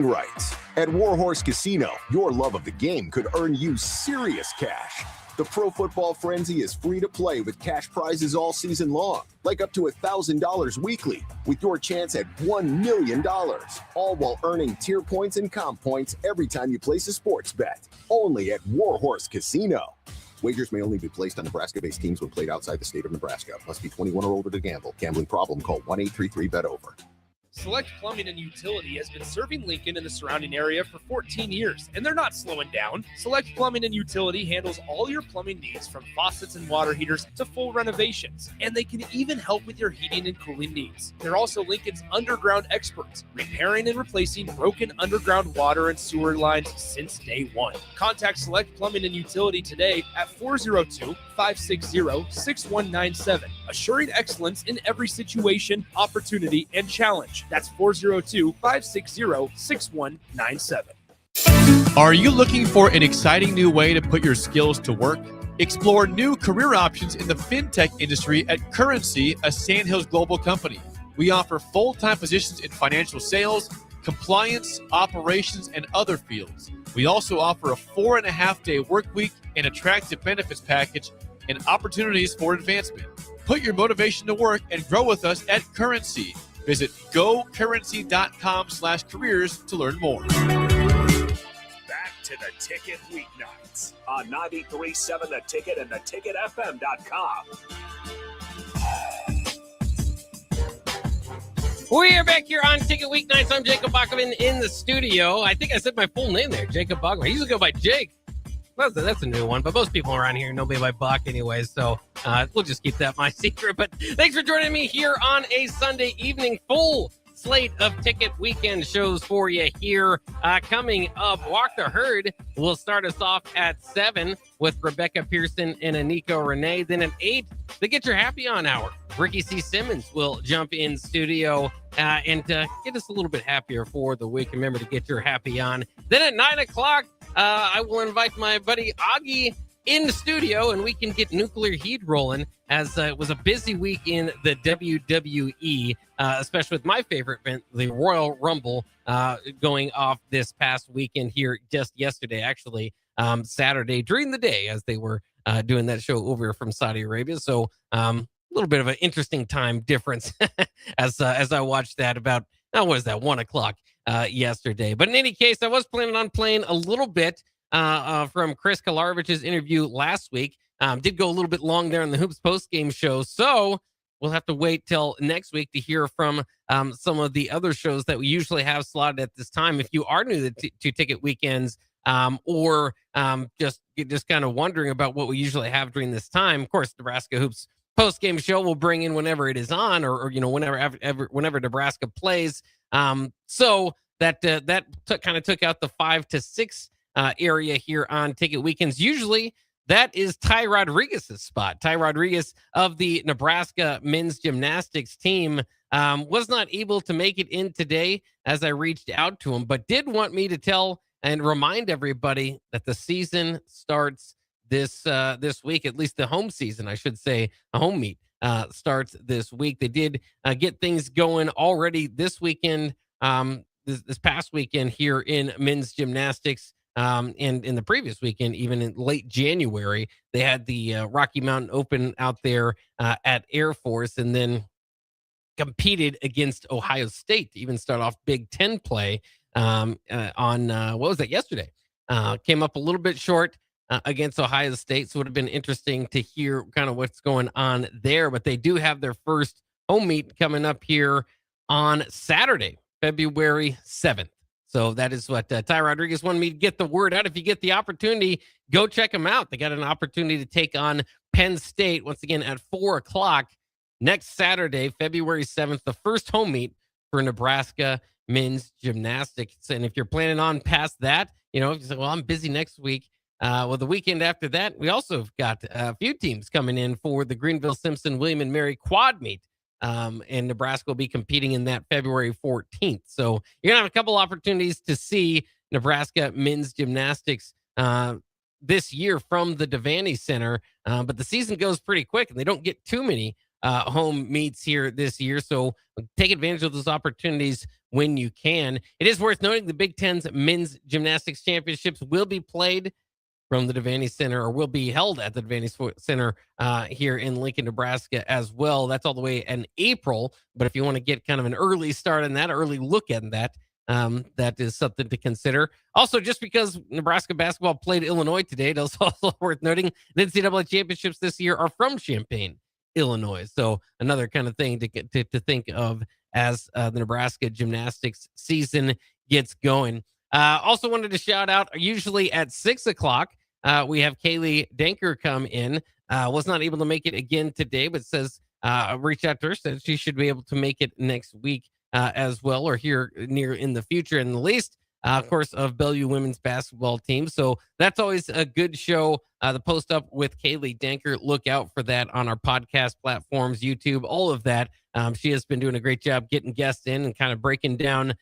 Right. At Warhorse Casino, your love of the game could earn you serious cash. The Pro Football Frenzy is free to play with cash prizes all season long, like up to $1,000 weekly, with your chance at $1 million, all while earning tier points and comp points every time you place a sports bet. Only at Warhorse Casino. Wagers may only be placed on Nebraska-based teams when played outside the state of Nebraska. Must be 21 or older to gamble. Gambling problem? Call 1-833-BET-OVER. Select Plumbing and Utility has been serving Lincoln and the surrounding area for 14 years, and they're not slowing down. Select Plumbing and Utility handles all your plumbing needs, from faucets and water heaters to full renovations, and they can even help with your heating and cooling needs. They're also Lincoln's underground experts, repairing and replacing broken underground water and sewer lines since day one. Contact Select Plumbing and Utility today at 402-560-6197, assuring excellence in every situation, opportunity, and challenge. That's 402-560-6197. Are you looking for an exciting new way to put your skills to work? Explore new career options in the fintech industry at Currency, a Sandhills global company. We offer full-time positions in financial sales, compliance, operations, and other fields. We also offer a 4.5-day work week, an attractive benefits package, and opportunities for advancement. Put your motivation to work and grow with us at Currency. Visit gocurrency.com/careers to learn more. Back to the Ticket weeknights on 93.7 The Ticket and theticketfm.com. We are back here on Ticket Weeknights. I'm Jacob Bachman in the studio. I think I said my full name there, Jacob Bachman. I usually go by Jake. That's a new one, but most people around here know me by Buck anyways, so we'll just keep that my secret. But thanks for joining me here on a Sunday evening. Full slate of Ticket Weekend shows for you here. Coming up, Walk the Herd will start us off at 7 with Rebecca Pearson and Aniko Renee. Then at 8, the Get Your Happy On Hour. Ricky C. Simmons will jump in studio and get us a little bit happier for the week. Remember to get your happy on. Then at 9 o'clock, I will invite my buddy Augie in the studio, and we can get nuclear heat rolling, as it was a busy week in the WWE, especially with my favorite event, the Royal Rumble, going off this past weekend here just yesterday, actually, Saturday during the day, as they were doing that show over from Saudi Arabia. So a little bit of an interesting time difference as I watched that about, what was that, 1 o'clock yesterday. But in any case, I was planning on playing a little bit from Chris Kolarevic's interview last week. Did go a little bit long there on the Hoops postgame show, so we'll have to wait till next week to hear from some of the other shows that we usually have slotted at this time. If you are new to Ticket Weekends, or just kind of wondering about what we usually have during this time, of course, Nebraska Hoops post-game show will bring in whenever it is on, or whenever Nebraska plays. So that kind of took out the 5 to 6 area here on Ticket Weekends. Usually that is Ty Rodriguez's spot. Ty Rodriguez of the Nebraska men's gymnastics team was not able to make it in today as I reached out to him, but did want me to tell and remind everybody that the season starts this week, at least the home season, I should say, a home meet starts this week. They did get things going already this weekend, this past weekend here in men's gymnastics, and in the previous weekend, even in late January, they had the Rocky Mountain Open out there at Air Force, and then competed against Ohio State to even start off Big Ten play on what was that, yesterday. Came up a little bit short against Ohio State, so it would have been interesting to hear kind of what's going on there. But they do have their first home meet coming up here on Saturday, February 7th. So that is what Ty Rodriguez wanted me to get the word out. If you get the opportunity, go check them out. They got an opportunity to take on Penn State once again at 4 o'clock next Saturday, February 7th, the first home meet for Nebraska men's gymnastics. And if you're planning on past that, if you say, well, I'm busy next week. Well, the weekend after that, we also have got a few teams coming in for the Greenville, Simpson, William & Mary quad meet. And Nebraska will be competing in that February 14th. So you're going to have a couple opportunities to see Nebraska men's gymnastics this year from the Devaney Center. But the season goes pretty quick, and they don't get too many home meets here this year. So take advantage of those opportunities when you can. It is worth noting the Big Ten's men's gymnastics championships will be played from the Devaney Center, or will be held at the Devaney Center here in Lincoln, Nebraska as well. That's all the way in April. But if you want to get kind of an early start on that, early look at that, that is something to consider. Also, just because Nebraska basketball played Illinois today, it's also worth noting the NCAA championships this year are from Champaign, Illinois. So another kind of thing to think of as the Nebraska gymnastics season gets going. Also wanted to shout out, usually at 6 o'clock, we have Kaylee Danker come in. Was not able to make it again today, but says, reach out to her, said she should be able to make it next week as well, or here near in the future, in the least, of course, of Bellevue women's basketball team. So that's always a good show. The Post Up with Kaylee Danker. Look out for that on our podcast platforms, YouTube, all of that. She has been doing a great job getting guests in and kind of breaking down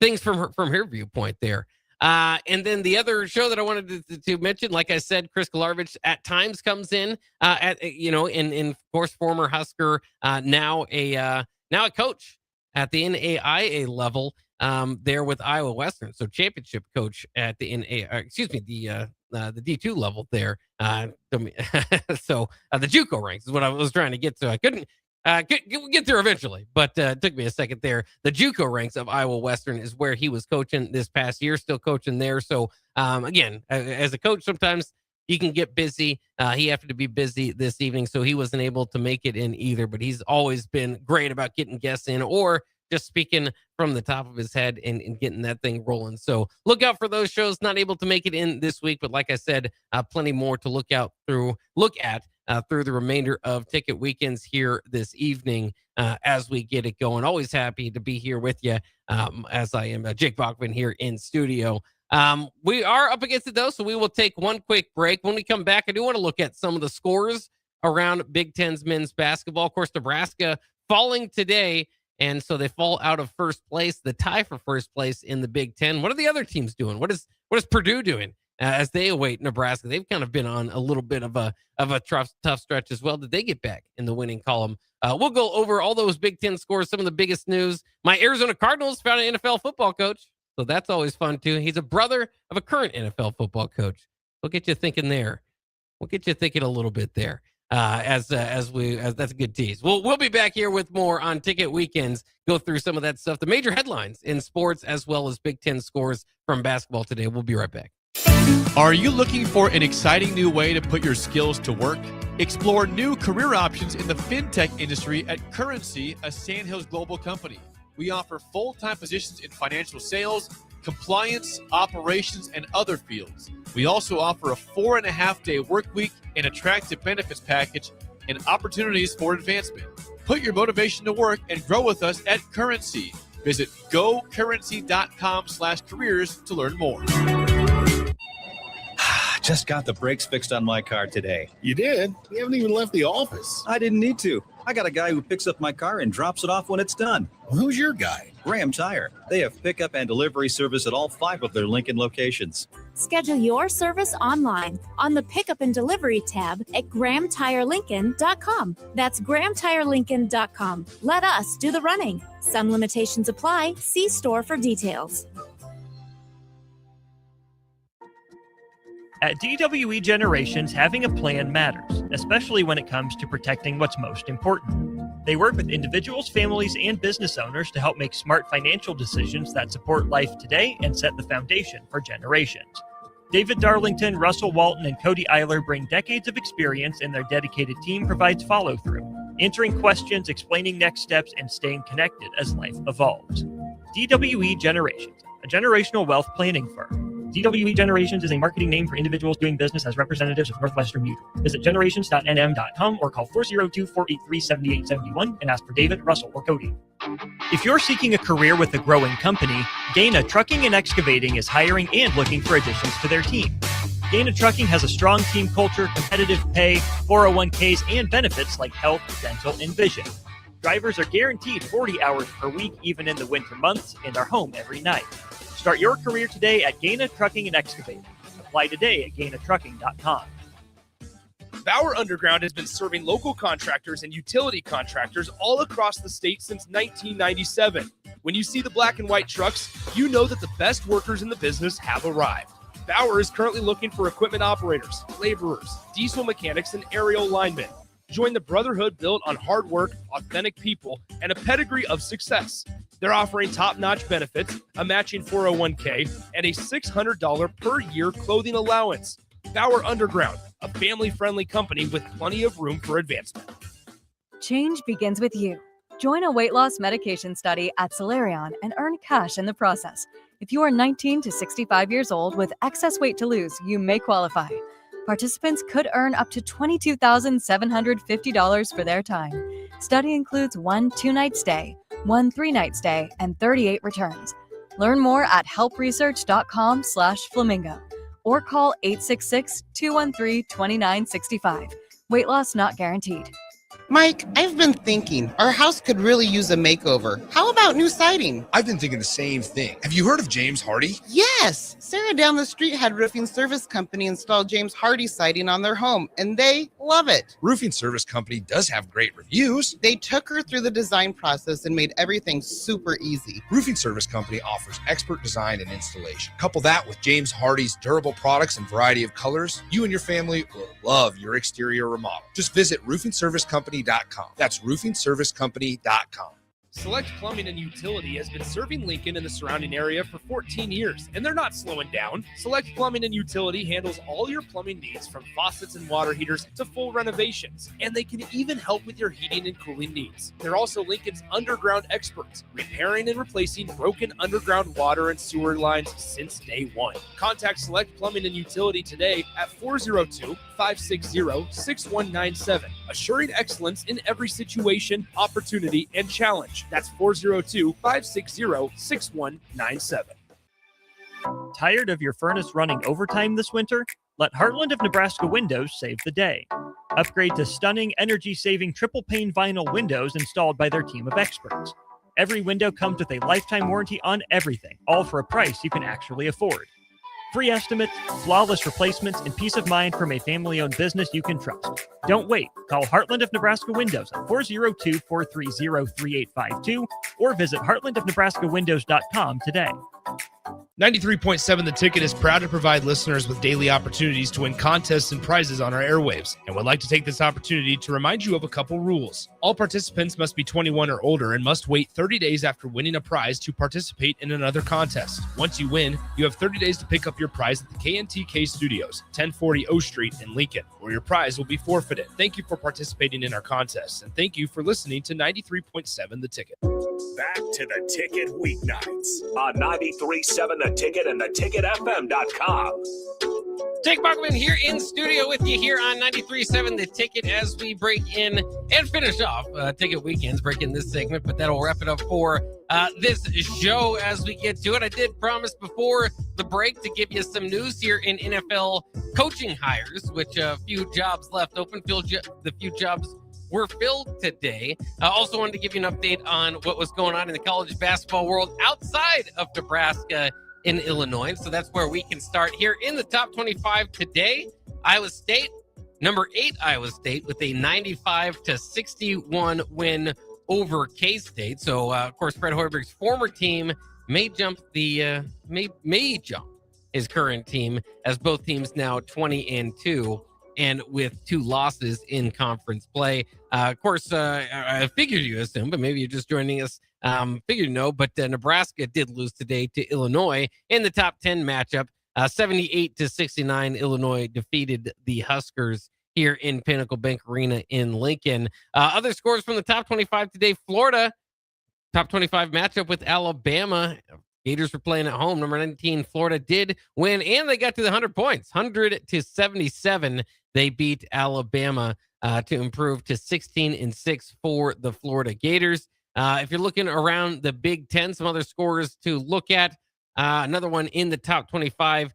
things from her viewpoint there. And then the other show that I wanted to mention, like I said, Chris Kolarevic at times comes in, in of course, former Husker, now a coach at the NAIA level, there with Iowa Western. So championship coach at the the D2 level there. So the JUCO ranks is what I was trying to get to. I couldn't get there eventually, but it took me a second there. The JUCO ranks of Iowa Western is where he was coaching this past year, still coaching there. So again, as a coach, sometimes you can get busy. He happened to be busy this evening, so he wasn't able to make it in either, but he's always been great about getting guests in or just speaking from the top of his head and getting that thing rolling. So look out for those shows. Not able to make it in this week, but like I said, plenty more to look at through the remainder of Ticket Weekends here this evening as we get it going. Always happy to be here with you, as I am Jake Bachman here in studio. We are up against it, though, so we will take one quick break. When we come back, I do want to look at some of the scores around Big Ten's men's basketball. Of course, Nebraska falling today, and so they fall out of first place, the tie for first place in the Big Ten. What are the other teams doing? What is Purdue doing as they await Nebraska? They've kind of been on a little bit of a tough stretch as well. Did they get back in the winning column? We'll go over all those Big Ten scores, some of the biggest news. My Arizona Cardinals found an NFL football coach, so that's always fun too. He's a brother of a current NFL football coach. We'll get you thinking there. We'll get you thinking a little bit there. As that's a good tease. We'll be back here with more on Ticket Weekends. Go through some of that stuff, the major headlines in sports, as well as Big Ten scores from basketball today. We'll be right back. Are you looking for an exciting new way to put your skills to work? Explore new career options in the fintech industry at Currency, a Sandhills global company. We offer full-time positions in financial sales, compliance, operations, and other fields. We also offer a 4.5-day work week, an attractive benefits package, and opportunities for advancement. Put your motivation to work and grow with us at Currency. Visit gocurrency.com/careers to learn more. Just got the brakes fixed on my car today. You did? You haven't even left the office. I didn't need to. I got a guy who picks up my car and drops it off when it's done. Well, who's your guy? Graham Tire. They have pickup and delivery service at all 5 of their Lincoln locations. Schedule your service online on the Pickup and Delivery tab at GrahamTireLincoln.com. That's GrahamTireLincoln.com. Let us do the running. Some limitations apply. See store for details. At DWE Generations, having a plan matters, especially when it comes to protecting what's most important. They work with individuals, families, and business owners to help make smart financial decisions that support life today and set the foundation for generations. David Darlington, Russell Walton, and Cody Eiler bring decades of experience, and their dedicated team provides follow-through, answering questions, explaining next steps, and staying connected as life evolves. DWE Generations, a generational wealth planning firm. DWE Generations is a marketing name for individuals doing business as representatives of Northwestern Mutual. Visit generations.nm.com or call 402-483-7871 and ask for David, Russell, or Cody. If you're seeking a career with a growing company, Dana Trucking and Excavating is hiring and looking for additions to their team. Dana Trucking has a strong team culture, competitive pay, 401ks, and benefits like health, dental, and vision. Drivers are guaranteed 40 hours per week, even in the winter months, and are home every night. Start your career today at Gaina Trucking and Excavating. Apply today at GainaTrucking.com. Bauer Underground has been serving local contractors and utility contractors all across the state since 1997. When you see the black and white trucks, you know that the best workers in the business have arrived. Bauer is currently looking for equipment operators, laborers, diesel mechanics, and aerial linemen. Join the brotherhood built on hard work, authentic people, and a pedigree of success. They're offering top-notch benefits, a matching 401k, and a $600 per year clothing allowance. Bauer Underground, a family-friendly company with plenty of room for advancement. Change begins with you. Join a weight loss medication study at Solarion and earn cash in the process. If you are 19 to 65 years old with excess weight to lose, you may qualify. Participants could earn up to $22,750 for their time. Study includes 1 2-night stay, 1 3-night stay, and 38 returns. Learn more at helpresearch.com/flamingo or call 866-213-2965. Weight loss not guaranteed. Mike, I've been thinking our house could really use a makeover. How about new siding? I've been thinking the same thing. Have you heard of James Hardy? Yes. Sarah down the street had Roofing Service Company install James Hardy siding on their home, and they love it. Roofing Service Company does have great reviews. They took her through the design process and made everything super easy. Roofing Service Company offers expert design and installation. Couple that with James Hardy's durable products and variety of colors, you and your family will love your exterior remodel. Just visit roofingservicecompany.com. That's roofingservicecompany.com. Select Plumbing and Utility has been serving Lincoln and the surrounding area for 14 years, and they're not slowing down. Select Plumbing and Utility handles all your plumbing needs from faucets and water heaters to full renovations, and they can even help with your heating and cooling needs. They're also Lincoln's underground experts, repairing and replacing broken underground water and sewer lines since day one. Contact Select Plumbing and Utility today at 402-560-6197, assuring excellence in every situation, opportunity, and challenge. That's 402-560-6197. Tired of your furnace running overtime this winter? Let Heartland of Nebraska Windows save the day. Upgrade to stunning, energy-saving triple-pane vinyl windows installed by their team of experts. Every window comes with a lifetime warranty on everything, all for a price you can actually afford. Free estimates, flawless replacements, and peace of mind from a family-owned business you can trust. Don't wait. Call Heartland of Nebraska Windows at 402-430-3852 or visit heartlandofnebraskawindows.com today. 93.7 The Ticket is proud to provide listeners with daily opportunities to win contests and prizes on our airwaves, and would like to take this opportunity to remind you of a couple rules. All participants must be 21 or older and must wait 30 days after winning a prize to participate in another contest. Once you win, you have 30 days to pick up your prize at the KNTK Studios, 1040 O Street in Lincoln, or your prize will be forfeited. Thank you for participating in our contests, and thank you for listening to 93.7 The Ticket. Back to The Ticket weeknights on 93.7 The Ticket and theticketfm.com. Jake Bachman here in studio with you here on 93.7 The Ticket as we break in and finish off Ticket Weekends, break in this segment, but that'll wrap it up for this show as we get to it. I did promise before the break to give you some news here in NFL coaching hires, which a few jobs left open, the few jobs were filled today. I also wanted to give you an update on what was going on in the college basketball world outside of Nebraska in Illinois. So that's where we can start here in the top 25 today. Iowa State, number 8 Iowa State with a 95-61 win over K-State. So, of course, Fred Hoiberg's former team may jump his current team as both teams now 20-2. And with 2 losses in conference play. Of course, I figured you assume, but maybe you're just joining us. Figured no, but Nebraska did lose today to Illinois in the top 10 matchup. 78-69, Illinois defeated the Huskers here in Pinnacle Bank Arena in Lincoln. Other scores from the top 25 today, Florida, top 25 matchup with Alabama. Gators were playing at home. Number 19, Florida did win, and they got to the 100 points, 100-77. They beat Alabama to improve to 16-6 for the Florida Gators. If you're looking around the Big Ten, some other scores to look at. Another one in the top 25,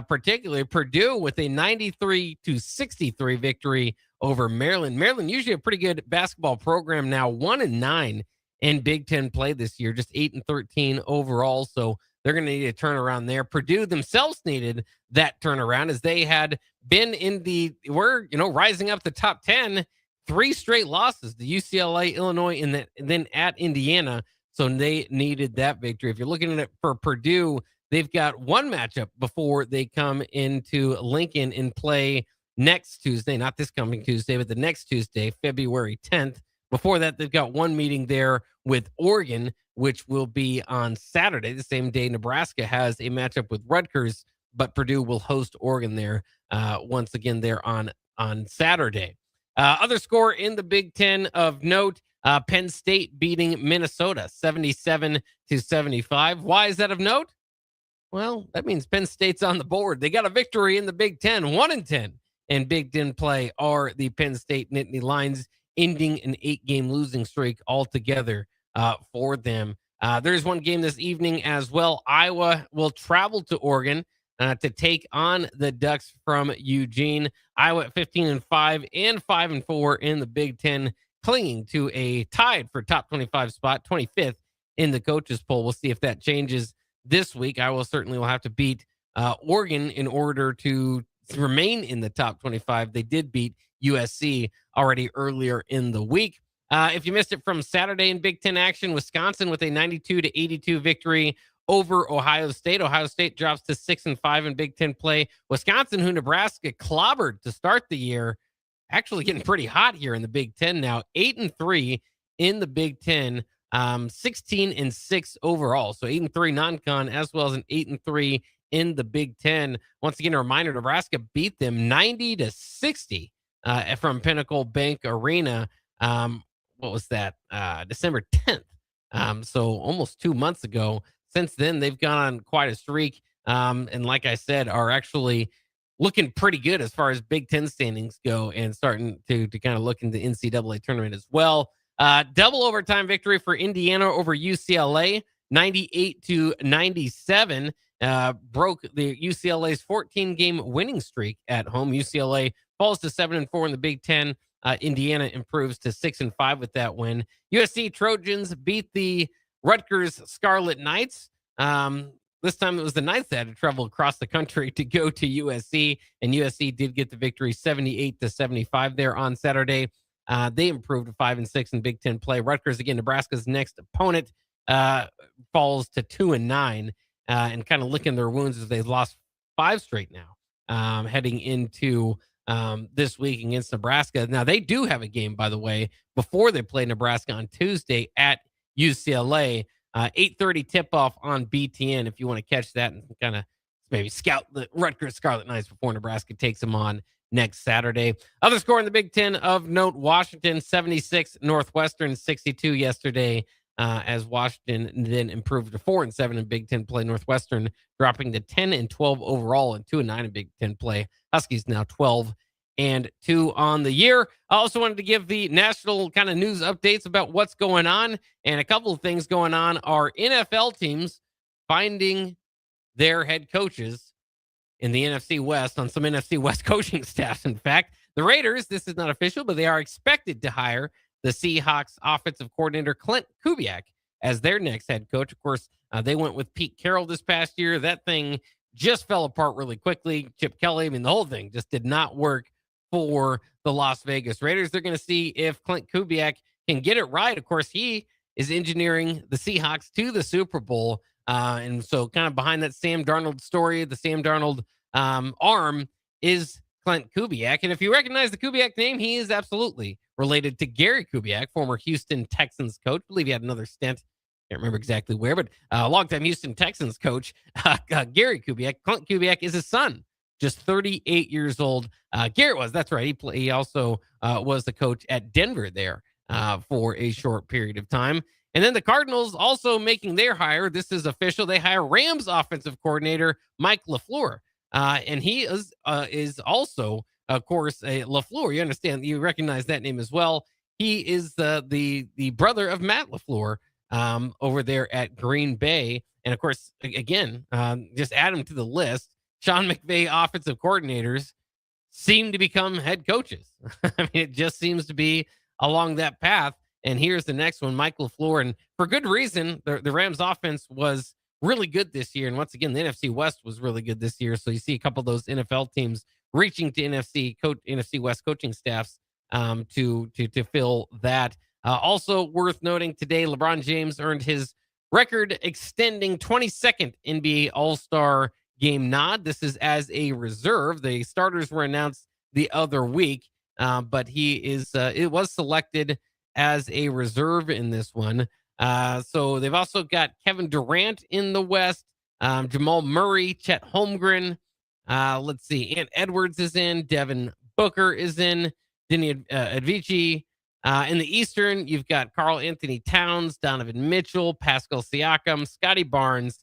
particularly Purdue with a 93-63 victory over Maryland. Maryland usually a pretty good basketball program now, 1-9 in Big Ten play this year, just 8-13 overall. So They're going to need a turnaround there. Purdue themselves needed that turnaround as they had been rising up the top 10, 3 straight losses, the UCLA, Illinois, and then at Indiana. So they needed that victory. If you're looking at it for Purdue, they've got one matchup before they come into Lincoln and play next Tuesday, not this coming Tuesday, but the next Tuesday, February 10th. Before that, they've got one meeting there with Oregon, which will be on Saturday, the same day Nebraska has a matchup with Rutgers, but Purdue will host Oregon there once again there on Saturday. Other score in the Big Ten of note, Penn State beating Minnesota 77-75. Why is that of note? Well, that means Penn State's on the board. They got a victory in the Big Ten, 1-10 in Big Ten play are the Penn State Nittany Lions, ending an 8-game losing streak altogether for them. There's one game this evening as well. Iowa will travel to Oregon to take on the Ducks from Eugene. Iowa at 15-5 and 5-4 in the Big Ten, clinging to a tied for top 25 spot, 25th in the coaches poll. We'll see if that changes this week. Iowa certainly will have to beat Oregon in order to remain in the top 25. They did beat USC already earlier in the week. If you missed it from Saturday in Big Ten action, Wisconsin with a 92-82 victory over Ohio State. Ohio State drops to 6-5 in Big Ten play. Wisconsin, who Nebraska clobbered to start the year, actually getting pretty hot here in the Big Ten now. 8-3 in the Big Ten, 16-6 overall. So 8-3 non-con as well as an 8-3 in the Big Ten. Once again, a reminder: Nebraska beat them 90-60 from Pinnacle Bank Arena. What was that? December 10th. So almost 2 months ago. Since then, they've gone on quite a streak. And like I said, are actually looking pretty good as far as Big Ten standings go and starting to kind of look into the NCAA tournament as well. Double overtime victory for Indiana over UCLA, 98-97. Broke the UCLA's 14-game winning streak at home. UCLA falls to 7-4 in the Big Ten. Indiana improves to 6-5 with that win. USC Trojans beat the Rutgers Scarlet Knights. This time it was the Knights that had to travel across the country to go to USC, and USC did get the victory 78-75 there on Saturday. They improved to 5-6 in Big Ten play. Rutgers, again, Nebraska's next opponent, falls to 2-9 and kind of licking their wounds as they've lost 5 straight now, heading into this week against Nebraska. Now, they do have a game, by the way, before they play Nebraska on Tuesday at UCLA. 8:30 tip-off on BTN if you want to catch that and kind of maybe scout the Rutgers Scarlet Knights before Nebraska takes them on next Saturday. Other score in the Big Ten of note: Washington 76, Northwestern 62 yesterday, as Washington then improved to 4-7 in Big Ten play. Northwestern dropping to 10-12 overall and 2-9 in Big Ten play. Huskies now 12-2 on the year. I also wanted to give the national kind of news updates about what's going on, and a couple of things going on are NFL teams finding their head coaches in the NFC West on some NFC West coaching staffs. In fact, the Raiders, this is not official, but they are expected to hire the Seahawks offensive coordinator Clint Kubiak as their next head coach. Of course, they went with Pete Carroll this past year. That thing just fell apart really quickly. Chip Kelly, the whole thing just did not work for the Las Vegas Raiders. They're going to see if Clint Kubiak can get it right. Of course, he is engineering the Seahawks to the Super Bowl. And so kind of behind that Sam Darnold story, the Sam Darnold arm is Clint Kubiak. And if you recognize the Kubiak name, he is absolutely related to Gary Kubiak, former Houston Texans coach. I believe he had another stint. Can't remember exactly where, but a longtime Houston Texans coach, Gary Kubiak. Clint Kubiak is his son, just 38 years old. Garrett was, that's right. He also was the coach at Denver there for a short period of time. And then the Cardinals also making their hire. This is official. They hire Rams offensive coordinator Mike LaFleur. And he is also, of course, a LaFleur. You understand, you recognize that name as well. He is the brother of Matt LaFleur over there at Green Bay. And of course, again, just add him to the list. Sean McVay offensive coordinators seem to become head coaches. I mean, it just seems to be along that path. And here's the next one, Mike LaFleur. And for good reason, the Rams offense was really good this year. And once again, the NFC West was really good this year. So you see a couple of those NFL teams reaching to NFC West coaching staffs to fill that. Also worth noting today, LeBron James earned his record-extending 22nd NBA All-Star Game nod. This is as a reserve. The starters were announced the other week, but it was selected as a reserve in this one. So they've also got Kevin Durant in the West, Jamal Murray, Chet Holmgren. Let's see, Ant Edwards is in, Devin Booker is in, Deni Advici. In the Eastern, you've got Karl Anthony Towns, Donovan Mitchell, Pascal Siakam, Scotty Barnes,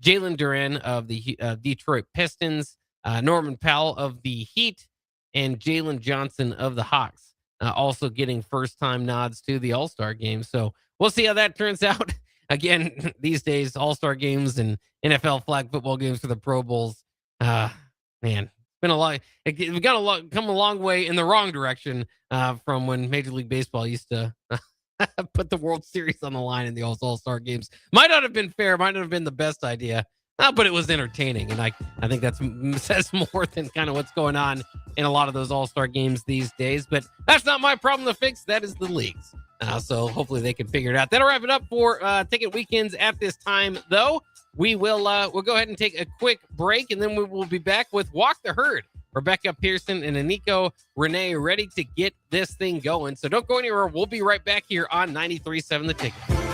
Jalen Duren of the Detroit Pistons, Norman Powell of the Heat, and Jalen Johnson of the Hawks, also getting first-time nods to the All-Star game. So we'll see how that turns out. Again, these days, All-Star games and NFL flag football games for the Pro Bowls, man, been a lot. We've come a long way in the wrong direction from when Major League Baseball used to put the World Series on the line in the All-Star games. Might not have been fair. Might not have been the best idea, but it was entertaining, and I think that says more than kind of what's going on in a lot of those All-Star games these days. But that's not my problem to fix. That is the league's. So hopefully they can figure it out. That'll wrap it up for Ticket Weekends at this time, though. We'll go ahead and take a quick break, and then we will be back with Walk the Herd. Rebecca Pearson and Aniko Renee ready to get this thing going. So don't go anywhere. We'll be right back here on 93.7 The Ticket.